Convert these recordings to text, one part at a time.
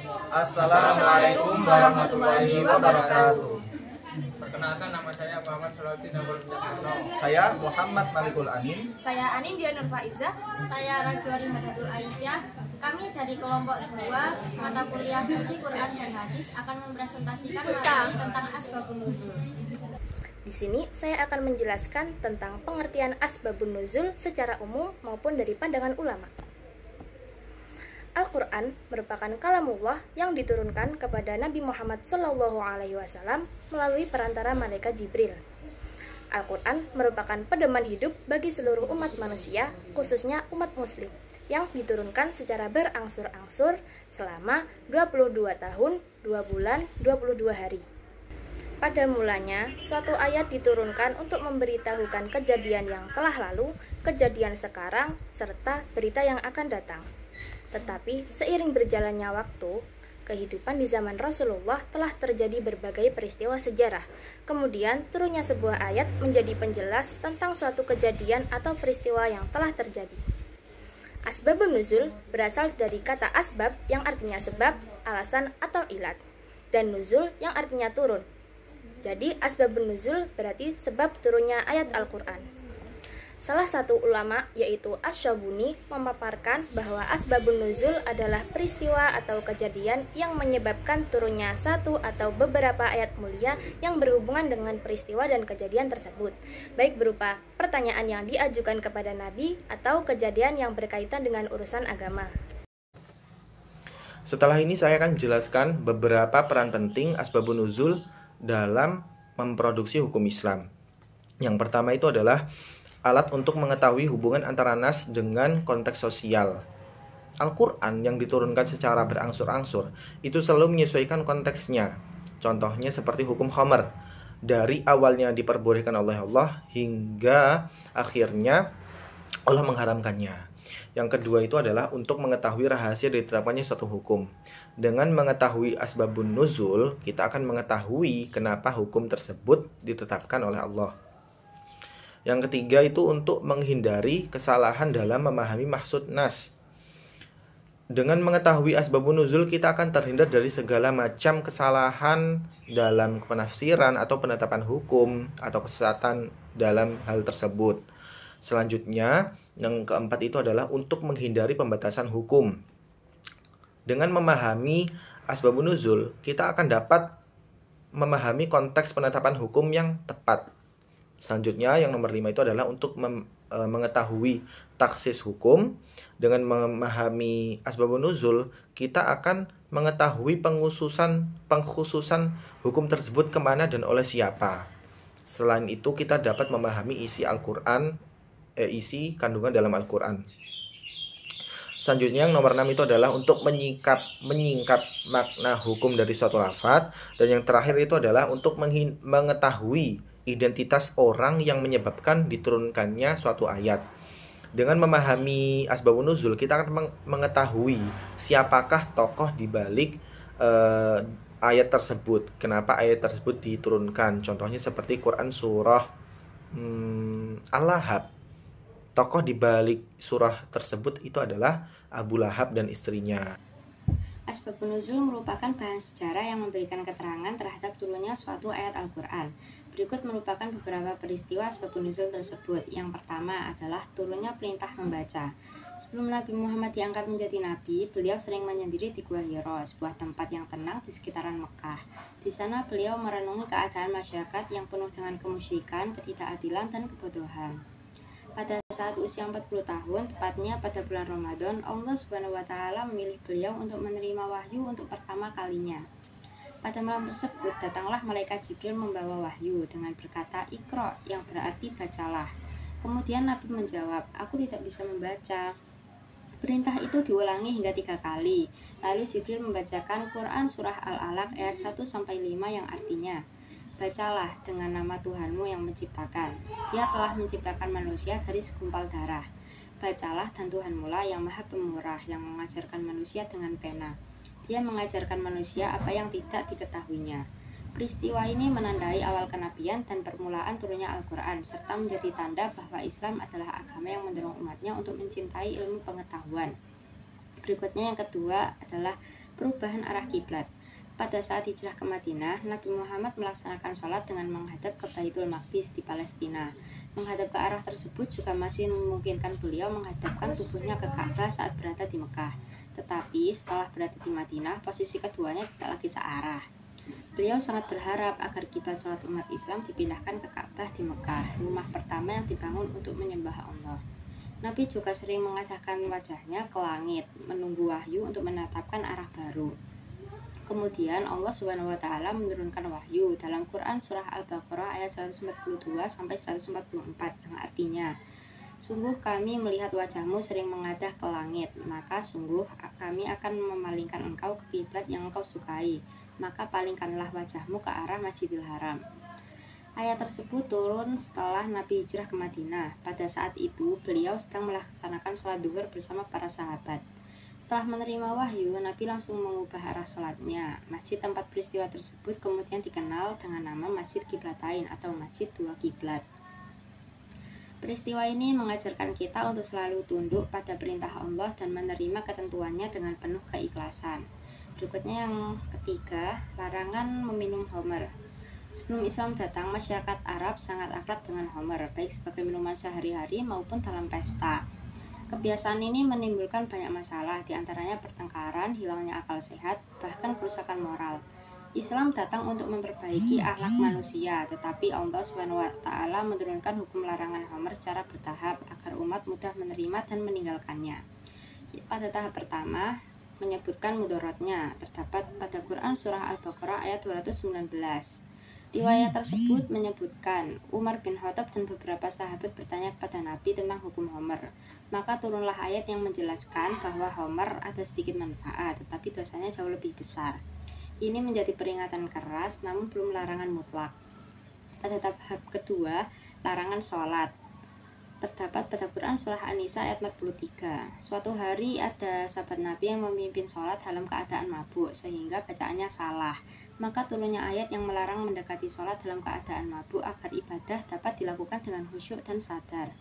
Assalamualaikum warahmatullahi wabarakatuh. Perkenalkan, nama saya Muhammad Sholawuddin Abdul Jakarta. Saya Muhammad Malikul Amin. Saya Anin Dianur Faizah. Saya Rajwari Hadatul Aisyah. Kami dari kelompok 2 mata kuliah studi Quran dan Hadis akan mempresentasikan materi tentang Asbabun Nuzul. Di sini saya akan menjelaskan tentang pengertian Asbabun Nuzul secara umum maupun dari pandangan ulama. Al-Quran merupakan kalamullah yang diturunkan kepada Nabi Muhammad SAW melalui perantara malaikat Jibril. Al-Quran merupakan pedoman hidup bagi seluruh umat manusia, khususnya umat muslim, yang diturunkan secara berangsur-angsur selama 22 tahun, 2 bulan, 22 hari. Pada mulanya, suatu ayat diturunkan untuk memberitahukan kejadian yang telah lalu, kejadian sekarang, serta berita yang akan datang. Tetapi seiring berjalannya waktu, kehidupan di zaman Rasulullah telah terjadi berbagai peristiwa sejarah. Kemudian turunnya sebuah ayat menjadi penjelas tentang suatu kejadian atau peristiwa yang telah terjadi. Asbabun nuzul berasal dari kata asbab yang artinya sebab, alasan atau ilat, dan nuzul yang artinya turun. Jadi asbabun nuzul berarti sebab turunnya ayat Al-Quran. Salah satu ulama, yaitu Asy-Syabuni, memaparkan bahwa asbabun nuzul adalah peristiwa atau kejadian yang menyebabkan turunnya satu atau beberapa ayat mulia yang berhubungan dengan peristiwa dan kejadian tersebut, baik berupa pertanyaan yang diajukan kepada Nabi atau kejadian yang berkaitan dengan urusan agama. Setelah ini saya akan menjelaskan beberapa peran penting asbabun nuzul dalam memproduksi hukum Islam. Yang pertama itu adalah alat untuk mengetahui hubungan antara nas dengan konteks sosial. Al-Quran yang diturunkan secara berangsur-angsur itu selalu menyesuaikan konteksnya. Contohnya seperti hukum khamar. Dari awalnya diperbolehkan oleh Allah hingga akhirnya Allah mengharamkannya. Yang kedua itu adalah untuk mengetahui rahasia ditetapkannya suatu hukum. Dengan mengetahui asbabun nuzul, kita akan mengetahui kenapa hukum tersebut ditetapkan oleh Allah. Yang ketiga itu untuk menghindari kesalahan dalam memahami maksud nas. Dengan mengetahui asbabun nuzul, kita akan terhindar dari segala macam kesalahan dalam penafsiran atau penetapan hukum atau kesesatan dalam hal tersebut. Selanjutnya, yang keempat itu adalah untuk menghindari pembatasan hukum. Dengan memahami asbabun nuzul, kita akan dapat memahami konteks penetapan hukum yang tepat. Selanjutnya yang nomor 5 itu adalah untuk mengetahui taksis hukum. Dengan memahami asbabun nuzul, kita akan mengetahui pengkhususan hukum tersebut kemana dan oleh siapa. Selain itu kita dapat memahami isi Al-Quran, isi kandungan dalam Al-Quran. Selanjutnya yang nomor 6 itu adalah untuk menyingkap makna hukum dari suatu lafaz. Dan yang terakhir itu adalah untuk mengetahui identitas orang yang menyebabkan diturunkannya suatu ayat. Dengan memahami asbabun nuzul, kita akan mengetahui siapakah tokoh di balik ayat tersebut. Kenapa ayat tersebut diturunkan? Contohnya seperti Quran surah Al-Lahab. Tokoh di balik surah tersebut itu adalah Abu Lahab dan istrinya. Asbabun nuzul merupakan bahan sejarah yang memberikan keterangan terhadap turunnya suatu ayat Al-Quran. Berikut merupakan beberapa peristiwa asbabun nuzul tersebut. Yang pertama adalah turunnya perintah membaca. Sebelum Nabi Muhammad diangkat menjadi nabi, beliau sering menyendiri di Gua Hira, sebuah tempat yang tenang di sekitaran Mekah. Di sana beliau merenungi keadaan masyarakat yang penuh dengan kemusyrikan, ketidakadilan, dan kebodohan. Pada saat usia 40 tahun, tepatnya pada bulan Ramadan, Allah SWT memilih beliau untuk menerima wahyu untuk pertama kalinya. Pada malam tersebut, datanglah malaikat Jibril membawa wahyu dengan berkata, "Iqra", yang berarti bacalah. Kemudian Nabi menjawab, "Aku tidak bisa membaca." Perintah itu diulangi hingga 3 kali. Lalu Jibril membacakan Quran surah Al-Alaq ayat 1-5 yang artinya, "Bacalah dengan nama Tuhanmu yang menciptakan. Dia telah menciptakan manusia dari segumpal darah. Bacalah dan Tuhanmu lah yang maha pemurah, yang mengajarkan manusia dengan pena. Dia mengajarkan manusia apa yang tidak diketahuinya." Peristiwa ini menandai awal kenabian dan permulaan turunnya Al-Quran, serta menjadi tanda bahwa Islam adalah agama yang mendorong umatnya untuk mencintai ilmu pengetahuan. Berikutnya yang kedua adalah perubahan arah kiblat. Pada saat hijrah ke Madinah, Nabi Muhammad melaksanakan sholat dengan menghadap ke Baitul Maqdis di Palestina. Menghadap ke arah tersebut juga masih memungkinkan beliau menghadapkan tubuhnya ke Ka'bah saat berada di Mekah. Tetapi setelah berada di Madinah, posisi keduanya tidak lagi searah. Beliau sangat berharap agar kiblat sholat umat Islam dipindahkan ke Ka'bah di Mekah, rumah pertama yang dibangun untuk menyembah Allah. Nabi juga sering mengadahkan wajahnya ke langit, menunggu wahyu untuk menetapkan arah baru. Kemudian Allah Subhanahu wa taala menurunkan wahyu dalam Quran surah Al-Baqarah ayat 142 sampai 144 yang artinya, "Sungguh kami melihat wajahmu sering mengadah ke langit, maka sungguh kami akan memalingkan engkau ke kiblat yang engkau sukai, maka palingkanlah wajahmu ke arah Masjidil Haram." Ayat tersebut turun setelah Nabi hijrah ke Madinah. Pada saat itu, beliau sedang melaksanakan sholat duhur bersama para sahabat. Setelah menerima wahyu, Nabi langsung mengubah arah sholatnya. Masjid tempat peristiwa tersebut kemudian dikenal dengan nama Masjid Qiblatain atau Masjid Dua Kiblat. Peristiwa ini mengajarkan kita untuk selalu tunduk pada perintah Allah dan menerima ketentuannya dengan penuh keikhlasan. Berikutnya yang ketiga, larangan meminum homer. Sebelum Islam datang, masyarakat Arab sangat akrab dengan homer, baik sebagai minuman sehari-hari maupun dalam pesta. Kebiasaan ini menimbulkan banyak masalah, diantaranya pertengkaran, hilangnya akal sehat, bahkan kerusakan moral. Islam datang untuk memperbaiki akhlak manusia, tetapi Allah SWT menurunkan hukum larangan homer secara bertahap agar umat mudah menerima dan meninggalkannya. Pada tahap pertama, menyebutkan mudaratnya, terdapat pada Quran surah Al-Baqarah ayat 219. Riwayat tersebut menyebutkan Umar bin Khattab dan beberapa sahabat bertanya kepada Nabi tentang hukum homer. Maka turunlah ayat yang menjelaskan bahwa homer ada sedikit manfaat, tetapi dosanya jauh lebih besar. Ini menjadi peringatan keras, namun belum larangan mutlak. Pada tahap kedua, larangan sholat. Terdapat pada Quran surah An-Nisa ayat 43. Suatu hari ada sahabat Nabi yang memimpin sholat dalam keadaan mabuk sehingga bacaannya salah. Maka turunnya ayat yang melarang mendekati sholat dalam keadaan mabuk agar ibadah dapat dilakukan dengan khusyuk dan sadar.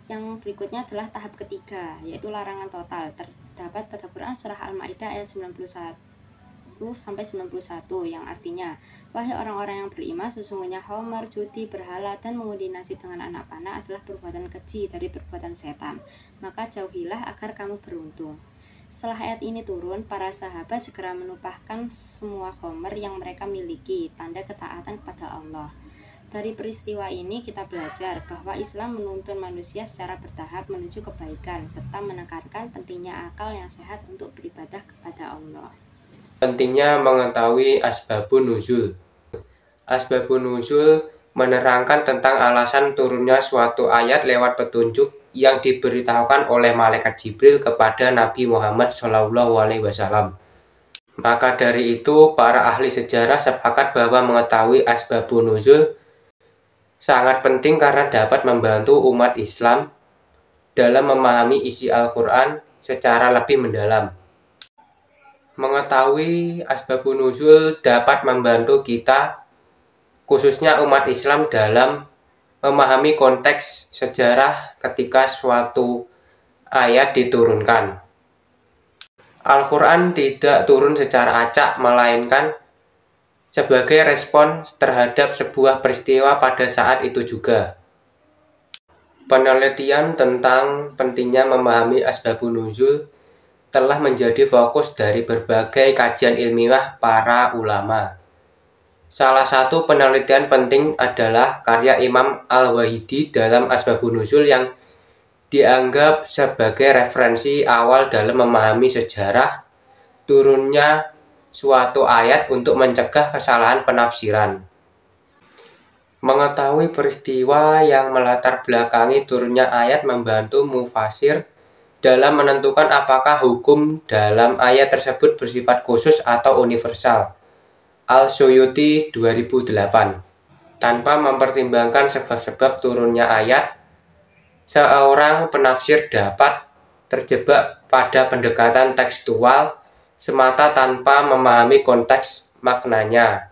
Yang berikutnya adalah tahap ketiga, yaitu larangan total. Terdapat pada Quran surah Al-Maidah ayat 91-91 yang artinya, "Wahai orang-orang yang beriman, sesungguhnya homer, judi, berhala, dan mengundi nasib dengan anak panah adalah perbuatan keji dari perbuatan setan. Maka jauhilah agar kamu beruntung." Setelah ayat ini turun, para sahabat segera menumpahkan semua homer yang mereka miliki, tanda ketaatan kepada Allah. Dari peristiwa ini kita belajar bahwa Islam menuntun manusia secara bertahap menuju kebaikan, serta menekankan pentingnya akal yang sehat untuk beribadah kepada Allah. Pentingnya mengetahui asbabun nuzul. Asbabun nuzul menerangkan tentang alasan turunnya suatu ayat lewat petunjuk yang diberitahukan oleh malaikat Jibril kepada Nabi Muhammad SAW. Maka dari itu, para ahli sejarah sepakat bahwa mengetahui asbabun nuzul sangat penting karena dapat membantu umat Islam dalam memahami isi Al-Quran secara lebih mendalam. Mengetahui asbabun nuzul dapat membantu kita, khususnya umat Islam, dalam memahami konteks sejarah ketika suatu ayat diturunkan. Al-Quran tidak turun secara acak, melainkan sebagai respon terhadap sebuah peristiwa pada saat itu juga. Penelitian tentang pentingnya memahami asbabun nuzul telah menjadi fokus dari berbagai kajian ilmiah para ulama. Salah satu penelitian penting adalah karya Imam Al-Wahidi dalam Asbabun Nuzul yang dianggap sebagai referensi awal dalam memahami sejarah turunnya suatu ayat untuk mencegah kesalahan penafsiran. Mengetahui peristiwa yang melatar belakangi turunnya ayat membantu mufasir dalam menentukan apakah hukum dalam ayat tersebut bersifat khusus atau universal. Al-Suyuti 2008. Tanpa mempertimbangkan sebab-sebab turunnya ayat, seorang penafsir dapat terjebak pada pendekatan tekstual semata tanpa memahami konteks maknanya.